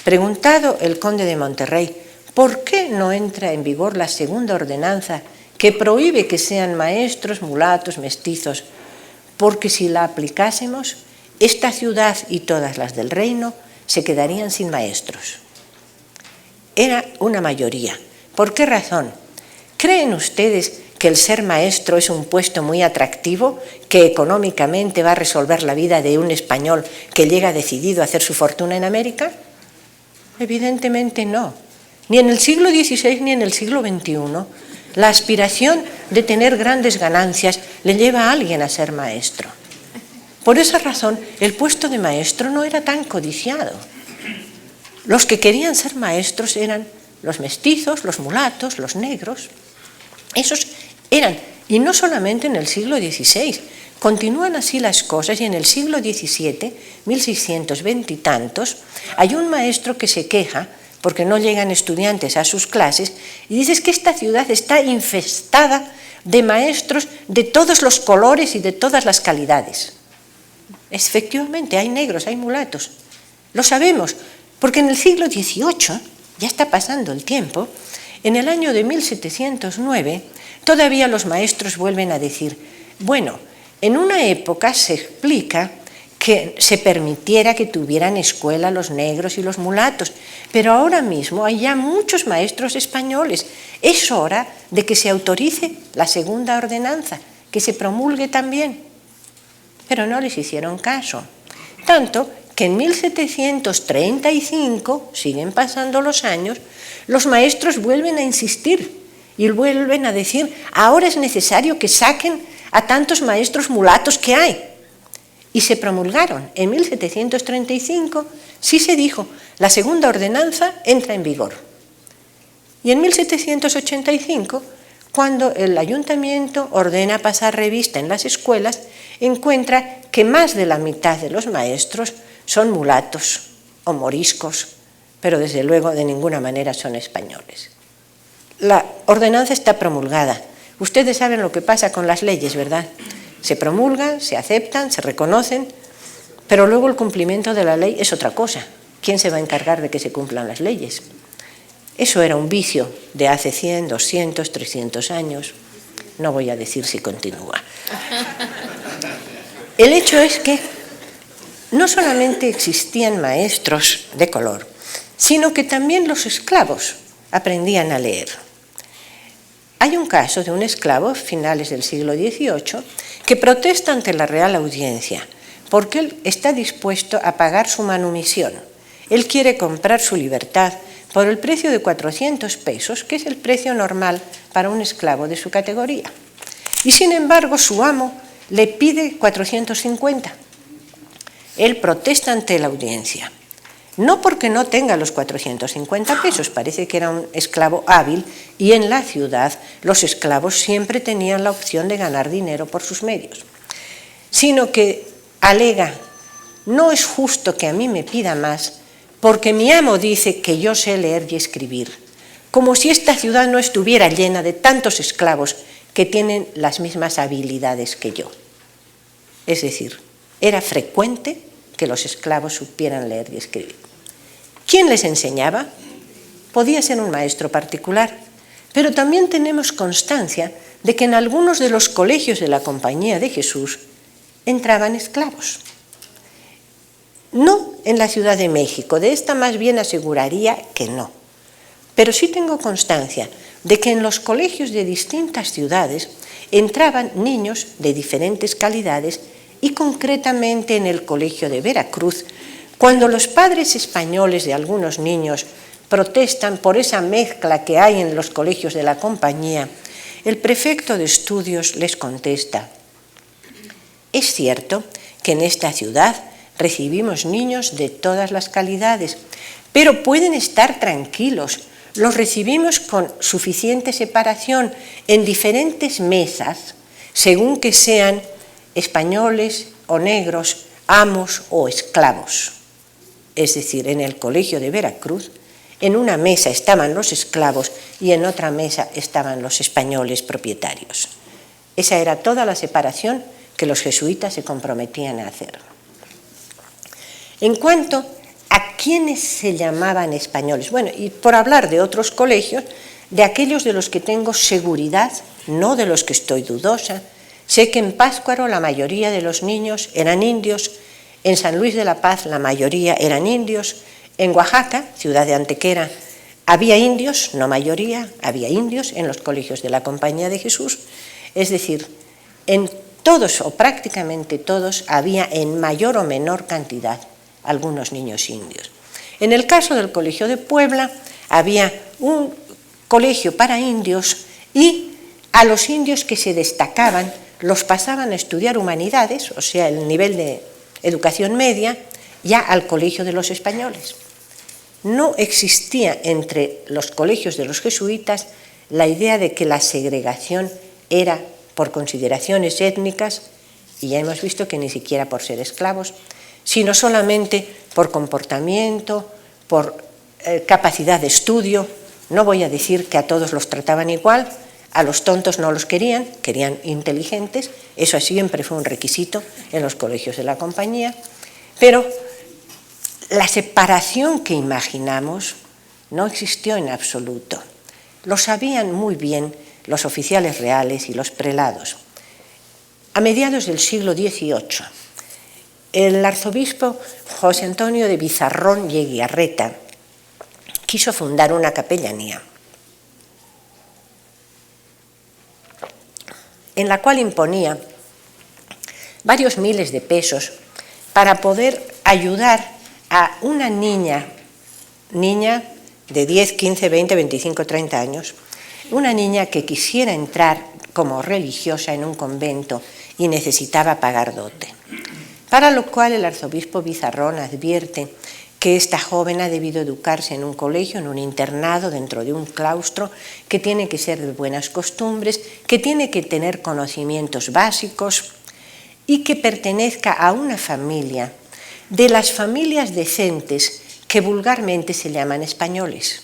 Preguntado el conde de Monterrey, ¿por qué no entra en vigor la segunda ordenanza que prohíbe que sean maestros, mulatos, mestizos? Porque si la aplicásemos, esta ciudad y todas las del reino se quedarían sin maestros. Era una mayoría. ¿Por qué razón? ¿Creen ustedes que el ser maestro es un puesto muy atractivo, que económicamente va a resolver la vida de un español que llega decidido a hacer su fortuna en América? Evidentemente no. Ni en el siglo XVI ni en el siglo XXI la aspiración de tener grandes ganancias le lleva a alguien a ser maestro. Por esa razón, el puesto de maestro no era tan codiciado. Los que querían ser maestros eran los mestizos, los mulatos, los negros. Esos eran, y no solamente en el siglo XVI, continúan así las cosas y en el siglo XVII, 1620 y tantos, hay un maestro que se queja porque no llegan estudiantes a sus clases y dice que esta ciudad está infestada de maestros de todos los colores y de todas las calidades. Efectivamente, hay negros, hay mulatos. Lo sabemos, porque en el siglo XVIII, ya está pasando el tiempo, en el año de 1709, todavía los maestros vuelven a decir, bueno, en una época se explica que se permitiera que tuvieran escuela los negros y los mulatos, pero ahora mismo hay ya muchos maestros españoles. Es hora de que se autorice la segunda ordenanza, que se promulgue también. Pero no les hicieron caso. Tanto que en 1735, siguen pasando los años, los maestros vuelven a insistir y vuelven a decir, ahora es necesario que saquen a tantos maestros mulatos que hay. Y se promulgaron. En 1735 sí se dijo, la segunda ordenanza entra en vigor. Y en 1785, cuando el ayuntamiento ordena pasar revista en las escuelas, encuentra que más de la mitad de los maestros son mulatos o moriscos, pero desde luego de ninguna manera son españoles. La ordenanza está promulgada. Ustedes saben lo que pasa con las leyes, ¿verdad? Se promulgan, se aceptan, se reconocen, pero luego el cumplimiento de la ley es otra cosa. ¿Quién se va a encargar de que se cumplan las leyes? Eso era un vicio de hace 100, 200, 300 años. No voy a decir si continúa. El hecho es que no solamente existían maestros de color, sino que también los esclavos aprendían a leer. Hay un caso de un esclavo, finales del siglo XVIII, que protesta ante la Real Audiencia porque él está dispuesto a pagar su manumisión. Él quiere comprar su libertad por el precio de 400 pesos, que es el precio normal para un esclavo de su categoría. Y sin embargo, su amo le pide 450. Él protesta ante la audiencia. No porque no tenga los 450 pesos, parece que era un esclavo hábil y en la ciudad los esclavos siempre tenían la opción de ganar dinero por sus medios, sino que alega, no es justo que a mí me pida más porque mi amo dice que yo sé leer y escribir, como si esta ciudad no estuviera llena de tantos esclavos que tienen las mismas habilidades que yo. Es decir, era frecuente que los esclavos supieran leer y escribir. ¿Quién les enseñaba? Podía ser un maestro particular, pero también tenemos constancia de que en algunos de los colegios de la Compañía de Jesús entraban esclavos. No en la Ciudad de México, de esta más bien aseguraría que no. Pero sí tengo constancia de que en los colegios de distintas ciudades entraban niños de diferentes calidades y concretamente en el Colegio de Veracruz, cuando los padres españoles de algunos niños protestan por esa mezcla que hay en los colegios de la compañía, el prefecto de estudios les contesta: es cierto que en esta ciudad recibimos niños de todas las calidades, pero pueden estar tranquilos, los recibimos con suficiente separación en diferentes mesas, según que sean españoles o negros, amos o esclavos. Es decir, en el Colegio de Veracruz, en una mesa estaban los esclavos y en otra mesa estaban los españoles propietarios. Esa era toda la separación que los jesuitas se comprometían a hacer. En cuanto a quiénes se llamaban españoles, bueno, y por hablar de otros colegios, de aquellos de los que tengo seguridad, no de los que estoy dudosa, sé que en Pátzcuaro la mayoría de los niños eran indios, en San Luis de la Paz la mayoría eran indios, en Oaxaca, ciudad de Antequera, había indios, no mayoría, había indios en los colegios de la Compañía de Jesús, es decir, en todos o prácticamente todos había en mayor o menor cantidad algunos niños indios. En el caso del Colegio de Puebla había un colegio para indios y a los indios que se destacaban los pasaban a estudiar humanidades, o sea, el nivel de educación media, ya al Colegio de los Españoles. No existía entre los colegios de los jesuitas la idea de que la segregación era por consideraciones étnicas, y ya hemos visto que ni siquiera por ser esclavos, sino solamente por comportamiento, por capacidad de estudio. No voy a decir que a todos los trataban igual, a los tontos no los querían, querían inteligentes, eso siempre fue un requisito en los colegios de la compañía, pero la separación que imaginamos no existió en absoluto. Lo sabían muy bien los oficiales reales y los prelados. A mediados del siglo XVIII, el arzobispo José Antonio de Bizarrón y Eguiarreta quiso fundar una capellanía en la cual imponía varios miles de pesos para poder ayudar a una niña de 10, 15, 20, 25, 30 años, una niña que quisiera entrar como religiosa en un convento y necesitaba pagar dote. Para lo cual el arzobispo Bizarrón advierte que esta joven ha debido educarse en un colegio, en un internado, dentro de un claustro, que tiene que ser de buenas costumbres, que tiene que tener conocimientos básicos y que pertenezca a una familia, de las familias decentes que vulgarmente se llaman españoles.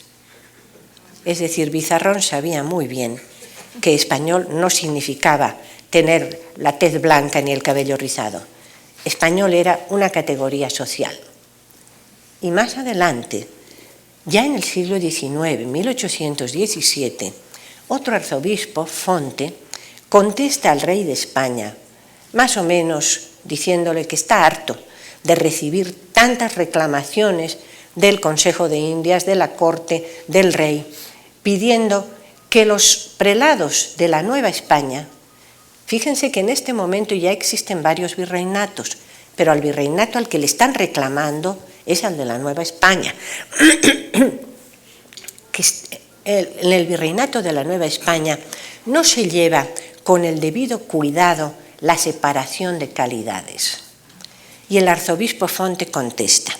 Es decir, Bizarrón sabía muy bien que español no significaba tener la tez blanca ni el cabello rizado. Español era una categoría social. Y más adelante, ya en el siglo XIX, 1817, otro arzobispo, Fonte, contesta al rey de España, más o menos diciéndole que está harto de recibir tantas reclamaciones del Consejo de Indias, de la corte, del rey, pidiendo que los prelados de la Nueva España, fíjense que en este momento ya existen varios virreinatos, pero al virreinato al que le están reclamando es al de la Nueva España. En el virreinato de la Nueva España no se lleva con el debido cuidado la separación de calidades. Y el arzobispo Fonte contesta: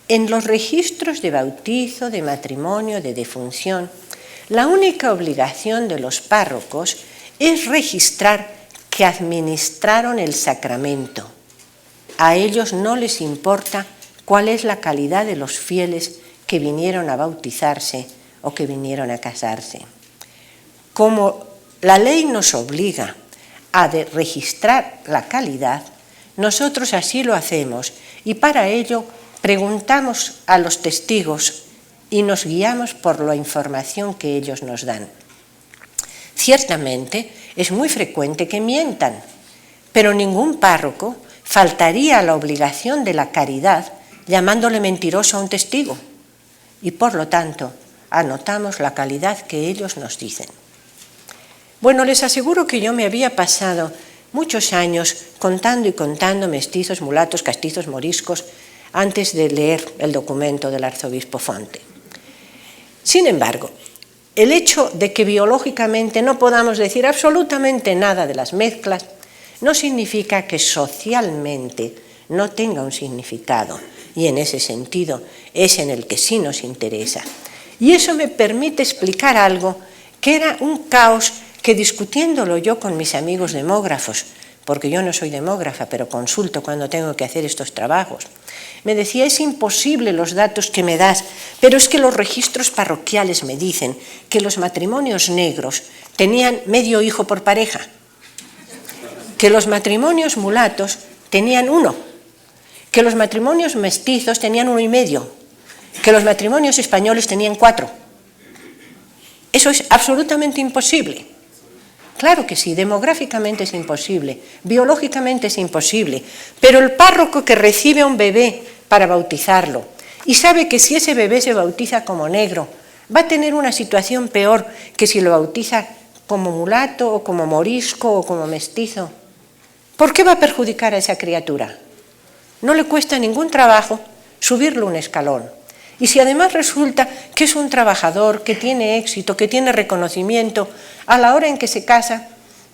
en los registros de bautizo, de matrimonio, de defunción, la única obligación de los párrocos es registrar que administraron el sacramento. A ellos no les importa cuál es la calidad de los fieles que vinieron a bautizarse o que vinieron a casarse. Como la ley nos obliga a registrar la calidad, nosotros así lo hacemos y para ello preguntamos a los testigos y nos guiamos por la información que ellos nos dan. Ciertamente es muy frecuente que mientan, pero ningún párroco faltaría a la obligación de la caridad llamándole mentiroso a un testigo y por lo tanto anotamos la calidad que ellos nos dicen. Bueno, les aseguro que yo me había pasado muchos años contando y contando mestizos, mulatos, castizos, moriscos, antes de leer el documento del arzobispo Fonte. Sin embargo, el hecho de que biológicamente no podamos decir absolutamente nada de las mezclas no significa que socialmente no tenga un significado, y en ese sentido es en el que sí nos interesa. Y eso me permite explicar algo que era un caos que, discutiéndolo yo con mis amigos demógrafos, porque yo no soy demógrafa, pero consulto cuando tengo que hacer estos trabajos, me decía: es imposible los datos que me das, pero es que los registros parroquiales me dicen que los matrimonios negros tenían medio hijo por pareja, que los matrimonios mulatos tenían uno, que los matrimonios mestizos tenían 1,5, que los matrimonios españoles tenían 4. Eso es absolutamente imposible. Claro que sí, demográficamente es imposible, biológicamente es imposible, pero el párroco que recibe a un bebé para bautizarlo y sabe que si ese bebé se bautiza como negro, va a tener una situación peor que si lo bautiza como mulato o como morisco o como mestizo. ¿Por qué va a perjudicar a esa criatura? No le cuesta ningún trabajo subirlo un escalón. Y si además resulta que es un trabajador, que tiene éxito, que tiene reconocimiento, a la hora en que se casa,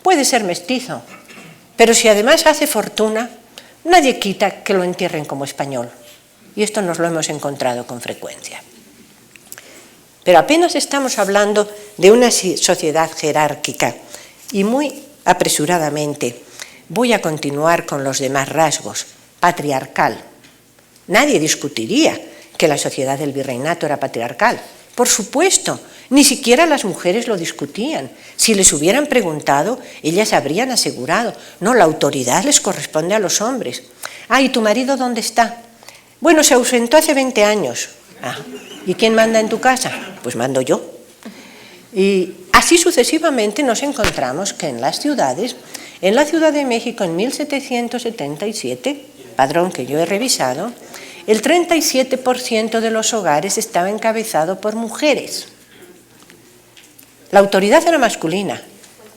puede ser mestizo. Pero si además hace fortuna, nadie quita que lo entierren como español. Y esto nos lo hemos encontrado con frecuencia. Pero apenas estamos hablando de una sociedad jerárquica, y muy apresuradamente voy a continuar con los demás rasgos. Patriarcal. Nadie discutiría que la sociedad del virreinato era patriarcal. Por supuesto, ni siquiera las mujeres lo discutían. Si les hubieran preguntado, ellas habrían asegurado: no, la autoridad les corresponde a los hombres. Ah, ¿y tu marido dónde está? Bueno, se ausentó hace 20 años. Ah, ¿y quién manda en tu casa? Pues mando yo. Y así sucesivamente nos encontramos que en las ciudades, en la Ciudad de México en 1777, padrón que yo he revisado, el 37% de los hogares estaba encabezado por mujeres. La autoridad era masculina,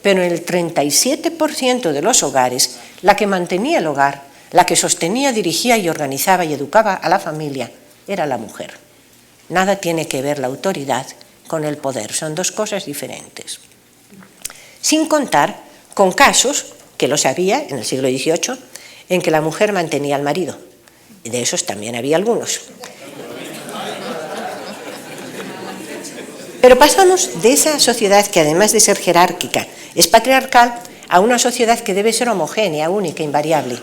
pero en el 37% de los hogares, la que mantenía el hogar, la que sostenía, dirigía y organizaba y educaba a la familia, era la mujer. Nada tiene que ver la autoridad con el poder, son dos cosas diferentes. Sin contar con casos, que los había en el siglo XVIII, en que la mujer mantenía al marido. De esos también había algunos. Pero pasamos de esa sociedad que, además de ser jerárquica, es patriarcal, a una sociedad que debe ser homogénea, única, invariable.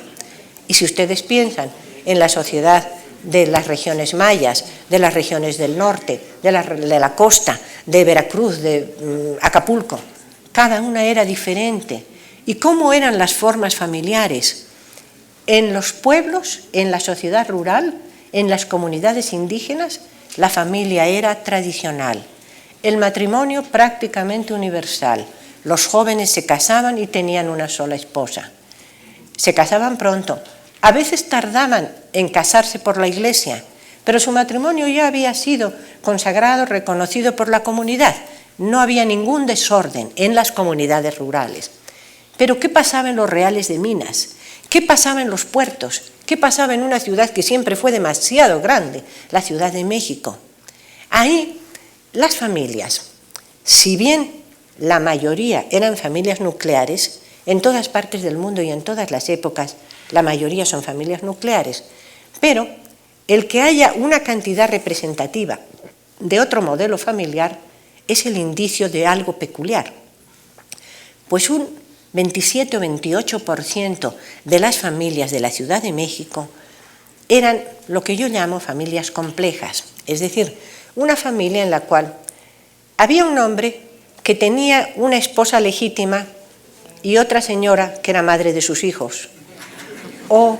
Y si ustedes piensan en la sociedad de las regiones mayas, de las regiones del norte, de la costa, de Veracruz, de Acapulco, cada una era diferente. ¿Y cómo eran las formas familiares? En los pueblos, en la sociedad rural, en las comunidades indígenas, la familia era tradicional. El matrimonio prácticamente universal. Los jóvenes se casaban y tenían una sola esposa. Se casaban pronto. A veces tardaban en casarse por la iglesia, pero su matrimonio ya había sido consagrado, reconocido por la comunidad. No había ningún desorden en las comunidades rurales. Pero ¿qué pasaba en los reales de minas? ¿Qué pasaba en los puertos? ¿Qué pasaba en una ciudad que siempre fue demasiado grande, la Ciudad de México? Ahí las familias, si bien la mayoría eran familias nucleares, en todas partes del mundo y en todas las épocas, la mayoría son familias nucleares, pero el que haya una cantidad representativa de otro modelo familiar es el indicio de algo peculiar. Pues un 27 o 28% de las familias de la Ciudad de México eran lo que yo llamo familias complejas, es decir, una familia en la cual había un hombre que tenía una esposa legítima y otra señora que era madre de sus hijos, o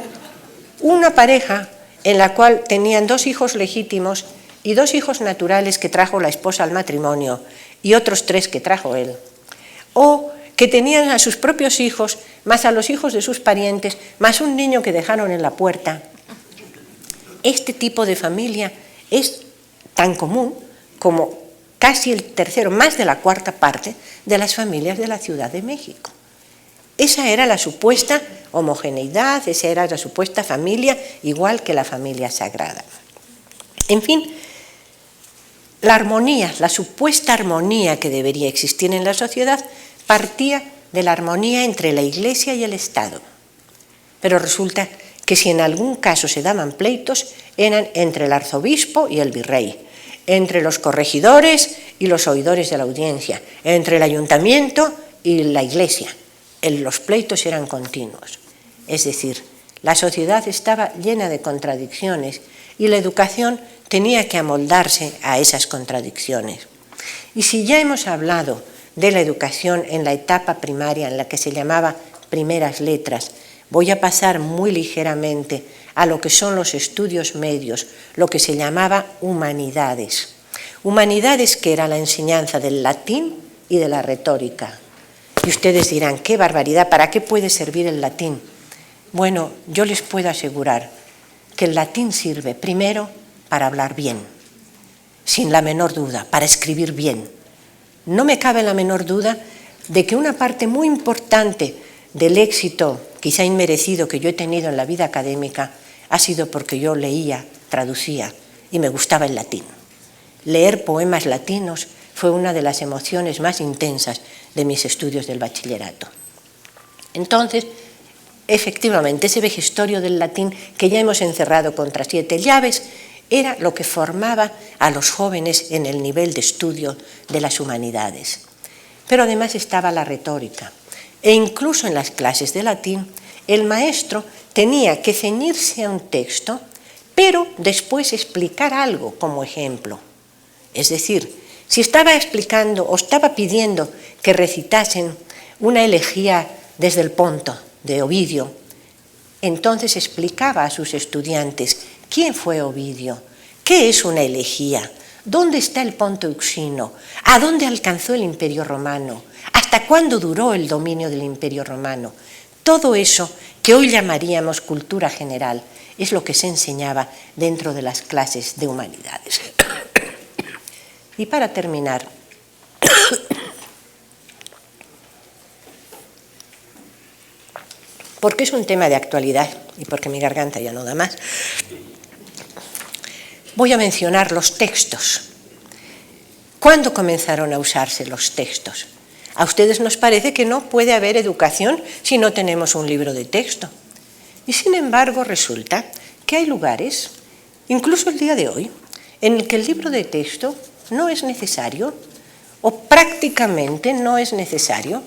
una pareja en la cual tenían 2 hijos legítimos y 2 hijos naturales que trajo la esposa al matrimonio y otros 3 que trajo él, o que tenían a sus propios hijos, más a los hijos de sus parientes, más un niño que dejaron en la puerta. Este tipo de familia es tan común como casi el tercero, más de la cuarta parte de las familias de la Ciudad de México. Esa era la supuesta homogeneidad, esa era la supuesta familia, igual que la familia sagrada. En fin, la armonía, la supuesta armonía que debería existir en la sociedad partía de la armonía entre la Iglesia y el Estado. Pero resulta que si en algún caso se daban pleitos, eran entre el arzobispo y el virrey, entre los corregidores y los oidores de la audiencia, entre el ayuntamiento y la Iglesia. Los pleitos eran continuos. Es decir, la sociedad estaba llena de contradicciones y la educación tenía que amoldarse a esas contradicciones. Y si ya hemos hablado de la educación en la etapa primaria, en la que se llamaba primeras letras, voy a pasar muy ligeramente a lo que son los estudios medios, lo que se llamaba humanidades. Humanidades, que era la enseñanza del latín y de la retórica. Y ustedes dirán, qué barbaridad, ¿para qué puede servir el latín? Bueno, yo les puedo asegurar que el latín sirve primero para hablar bien, sin la menor duda, para escribir bien. No me cabe la menor duda de que una parte muy importante del éxito, quizá inmerecido, que yo he tenido en la vida académica, ha sido porque yo leía, traducía y me gustaba el latín. Leer poemas latinos fue una de las emociones más intensas de mis estudios del bachillerato. Entonces, efectivamente, ese vejestorio del latín que ya hemos encerrado contra 7 llaves era lo que formaba a los jóvenes en el nivel de estudio de las humanidades. Pero además estaba la retórica. E incluso en las clases de latín, el maestro tenía que ceñirse a un texto, pero después explicar algo como ejemplo. Es decir, si estaba explicando o estaba pidiendo que recitasen una elegía desde el Ponto de Ovidio, entonces explicaba a sus estudiantes quién fue Ovidio, qué es una elegía, dónde está el Ponto Euxino, a dónde alcanzó el Imperio Romano, hasta cuándo duró el dominio del Imperio Romano. Todo eso que hoy llamaríamos cultura general es lo que se enseñaba dentro de las clases de humanidades. Y para terminar, porque es un tema de actualidad y porque mi garganta ya no da más, voy a mencionar los textos. ¿Cuándo comenzaron a usarse los textos? A ustedes nos parece que no puede haber educación si no tenemos un libro de texto. Y sin embargo resulta que hay lugares, incluso el día de hoy, en el que el libro de texto no es necesario o prácticamente no es necesario,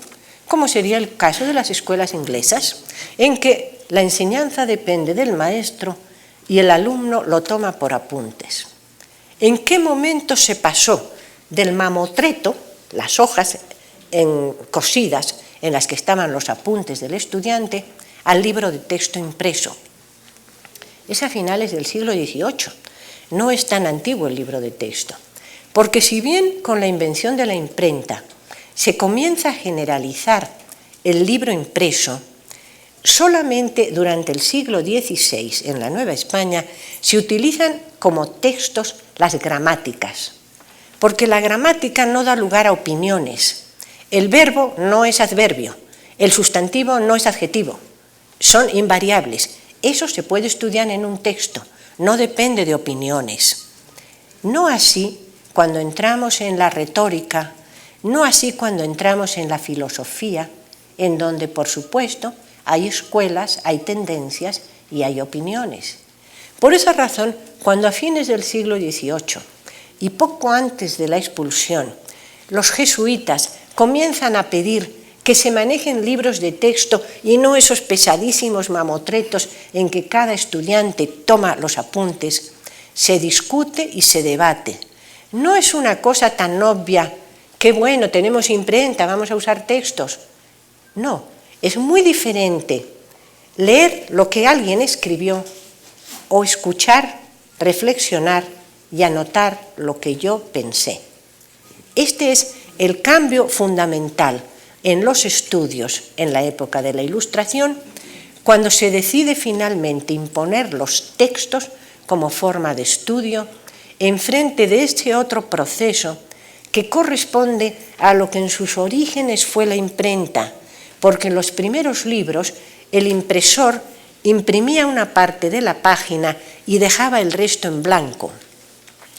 como sería el caso de las escuelas inglesas, en que la enseñanza depende del maestro y el alumno lo toma por apuntes. ¿En qué momento se pasó del mamotreto, las hojas cosidas en las que estaban los apuntes del estudiante, al libro de texto impreso? Es a finales del siglo XVIII. No es tan antiguo el libro de texto. Porque si bien con la invención de la imprenta se comienza a generalizar el libro impreso, solamente durante el siglo XVI, en la Nueva España, se utilizan como textos las gramáticas, porque la gramática no da lugar a opiniones. El verbo no es adverbio, el sustantivo no es adjetivo, son invariables. Eso se puede estudiar en un texto, no depende de opiniones. No así cuando entramos en la retórica, no así cuando entramos en la filosofía, en donde, por supuesto, hay escuelas, hay tendencias y hay opiniones. Por esa razón, cuando a fines del siglo XVIII y poco antes de la expulsión, los jesuitas comienzan a pedir que se manejen libros de texto y no esos pesadísimos mamotretos en que cada estudiante toma los apuntes, se discute y se debate. No es una cosa tan obvia que, bueno, tenemos imprenta, vamos a usar textos. No, es muy diferente leer lo que alguien escribió o escuchar, reflexionar y anotar lo que yo pensé. Este es el cambio fundamental en los estudios en la época de la Ilustración, cuando se decide finalmente imponer los textos como forma de estudio, enfrente de este otro proceso que corresponde a lo que en sus orígenes fue la imprenta, porque en los primeros libros el impresor imprimía una parte de la página y dejaba el resto en blanco.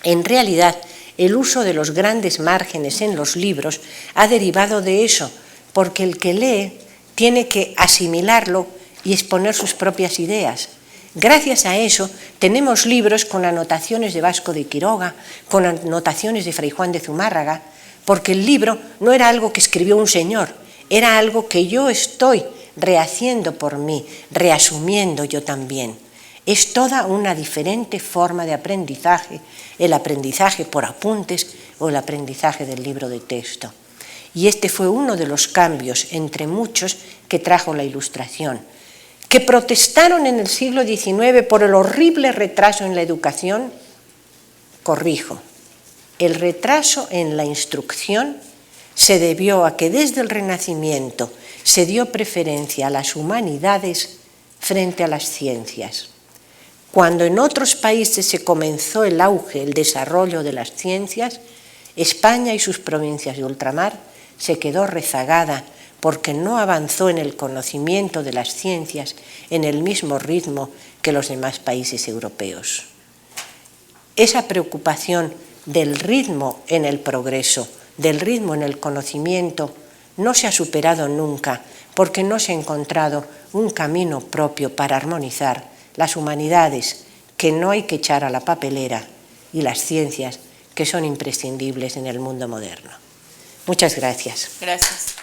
En realidad, el uso de los grandes márgenes en los libros ha derivado de eso, porque el que lee tiene que asimilarlo y exponer sus propias ideas. Gracias a eso tenemos libros con anotaciones de Vasco de Quiroga, con anotaciones de Fray Juan de Zumárraga, porque el libro no era algo que escribió un señor, era algo que yo estoy rehaciendo por mí, reasumiendo yo también. Es toda una diferente forma de aprendizaje, el aprendizaje por apuntes o el aprendizaje del libro de texto. Y este fue uno de los cambios, entre muchos, que trajo la Ilustración, que protestaron en el siglo XIX por el horrible retraso en la educación. Corrijo, el retraso en la instrucción se debió a que desde el Renacimiento se dio preferencia a las humanidades frente a las ciencias. Cuando en otros países se comenzó el auge, el desarrollo de las ciencias, España y sus provincias de ultramar se quedó rezagada porque no avanzó en el conocimiento de las ciencias en el mismo ritmo que los demás países europeos. Esa preocupación del ritmo en el progreso, del ritmo en el conocimiento, no se ha superado nunca porque no se ha encontrado un camino propio para armonizar las humanidades que no hay que echar a la papelera y las ciencias que son imprescindibles en el mundo moderno. Muchas gracias. Gracias.